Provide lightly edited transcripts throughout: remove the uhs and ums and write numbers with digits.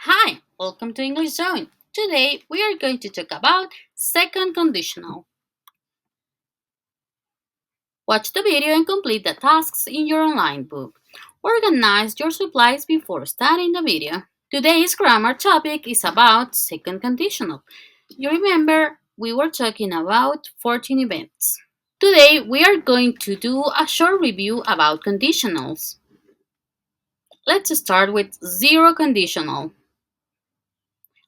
Hi, welcome to English Zone. Today we are going to talk about second conditional. Watch the video and complete the tasks in your online book. Organize your supplies before starting the video. Today's grammar topic is about second conditional. You remember we were talking about 14 events. Today we are going to do a short review about conditionals. Let's start with zero conditional.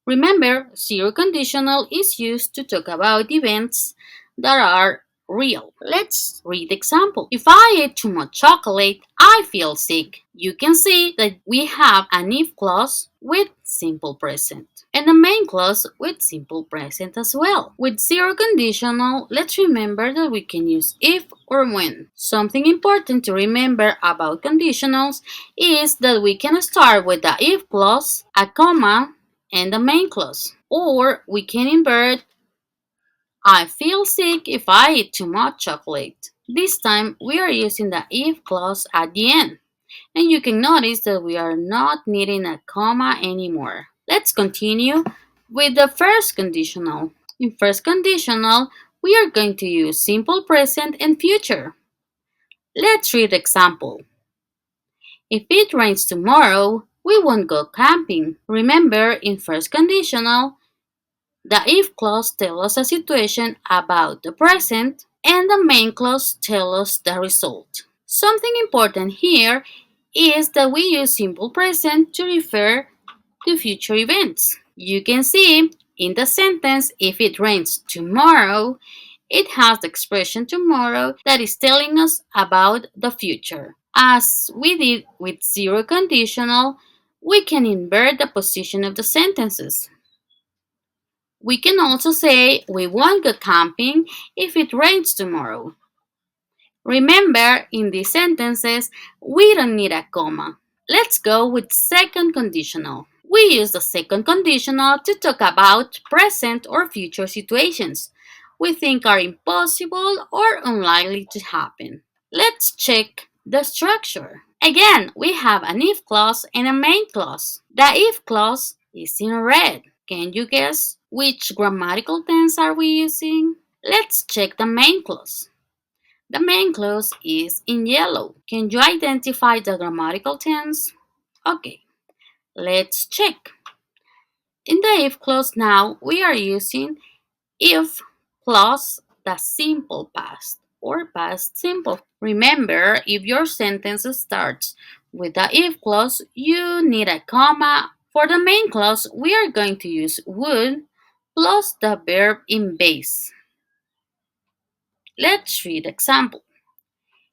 Remember, zero conditional is used to talk about events that are real. Let's read the example. If I eat too much chocolate, I feel sick. You can see that we have an if clause with simple present and a main clause with simple present as well. With zero conditional, let's remember that we can use if or when. Something important to remember about conditionals is that we can start with the if clause, a comma, and the main clause. Or we can invert I feel sick if I eat too much chocolate. This time we are using the if clause at the end. And you can notice that we are not needing a comma anymore. Let's continue with the first conditional. In first conditional, we are going to use simple present and future. Let's read the example. If it rains tomorrow, we won't go camping. Remember, in first conditional, the if clause tells us a situation about the present, and the main clause tells us the result. Something important here is that we use simple present to refer to future events. You can see in the sentence, if it rains tomorrow, it has the expression tomorrow that is telling us about the future. As we did with zero conditional, we can invert the position of the sentences. We can also say we won't go camping if it rains tomorrow. Remember, in these sentences, we don't need a comma. Let's go with second conditional. We use the second conditional to talk about present or future situations we think are impossible or unlikely to happen. Let's check the structure. Again, we have an if clause and a main clause. The if clause is in red. Can you guess which grammatical tense are we using? Let's check the main clause. The main clause is in yellow. Can you identify the grammatical tense? Okay, let's check. In the if clause now, we are using if plus the simple past or past simple. Remember, if your sentence starts with the if clause, you need a comma. For the main clause, we are going to use would plus the verb in base. Let's read example.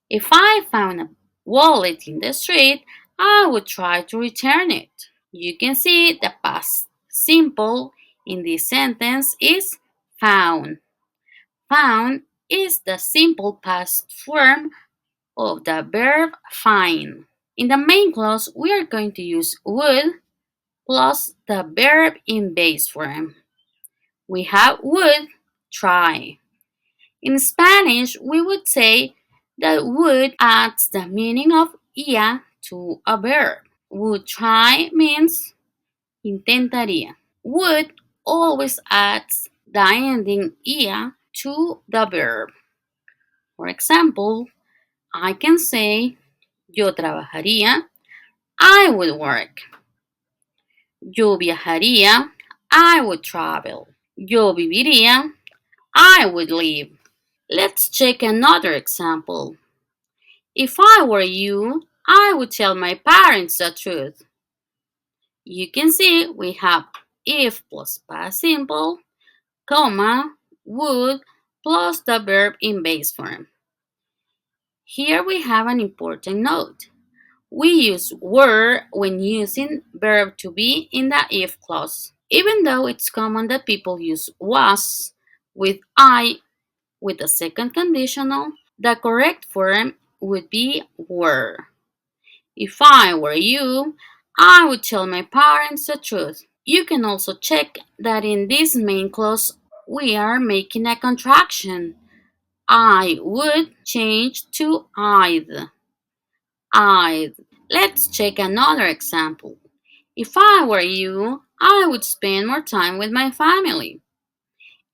If I found a wallet in the street, I would try to return it. You can see the past simple in this sentence is found. Found is the simple past form of the verb find. In the main clause, we are going to use would plus the verb in base form. We have would try. In Spanish, we would say that would adds the meaning of ia to a verb. Would try means intentaría. Would always adds the ending ia to the verb. For example, I can say yo trabajaría, I would work. Yo viajaría, I would travel. Yo viviría, I would live. Let's check another example. If I were you, I would tell my parents the truth. You can see we have if plus past simple, comma, would plus the verb in base form. Here we have an important note. We use were when using verb to be in the if clause. Even though it's common that people use was with I with the second conditional, the correct form would be were. If I were you, I would tell my parents the truth. You can also check that in this main clause we are making a contraction. I would change to I'd. I'd. Let's check another example. If I were you, I would spend more time with my family.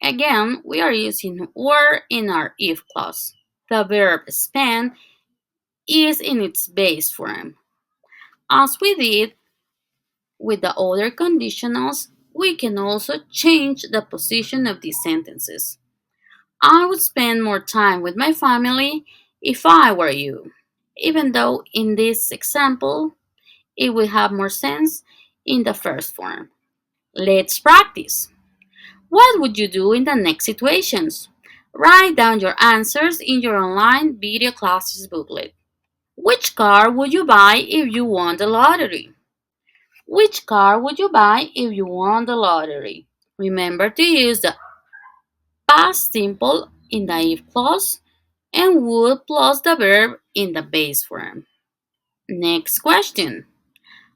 Again, we are using were in our if clause. The verb spend is in its base form. As we did with the other conditionals, we can also change the position of these sentences. I would spend more time with my family if I were you. Even though in this example, it will have more sense in the first form. Let's practice. What would you do in the next situations? Write down your answers in your online video classes booklet. Which car would you buy if you won the lottery? Which car would you buy if you won the lottery? Remember to use the past simple in the if clause and would plus the verb in the base form. Next question.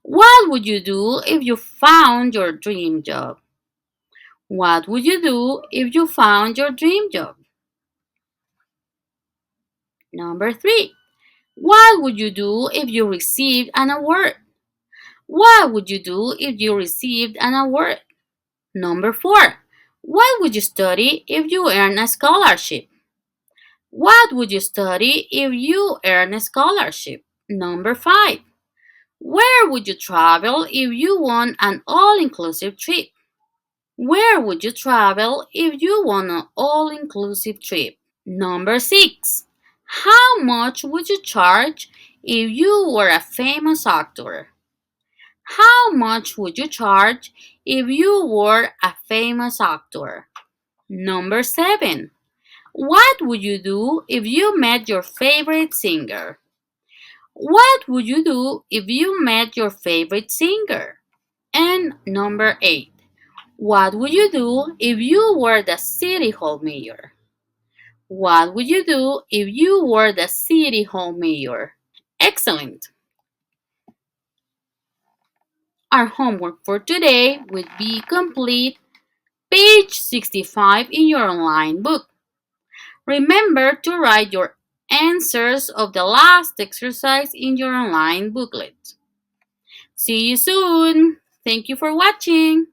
What would you do if you found your dream job? What would you do if you found your dream job? Number 3. What would you do if you received an award? What would you do if you received an award? Number 4. What would you study if you earn a scholarship? What would you study if you earn a scholarship? Number 5. Where would you travel if you won an all-inclusive trip? Where would you travel if you won an all-inclusive trip? Number 6. How much would you charge if you were a famous actor? How much would you charge if you were a famous actor? Number 7. What would you do if you met your favorite singer? What would you do if you met your favorite singer? And number 8. What would you do if you were the city hall mayor? What would you do if you were the city hall mayor? Excellent! Our homework for today would be complete page 65 in your online book. Remember to write your answers of the last exercise in your online booklet. See you soon! Thank you for watching!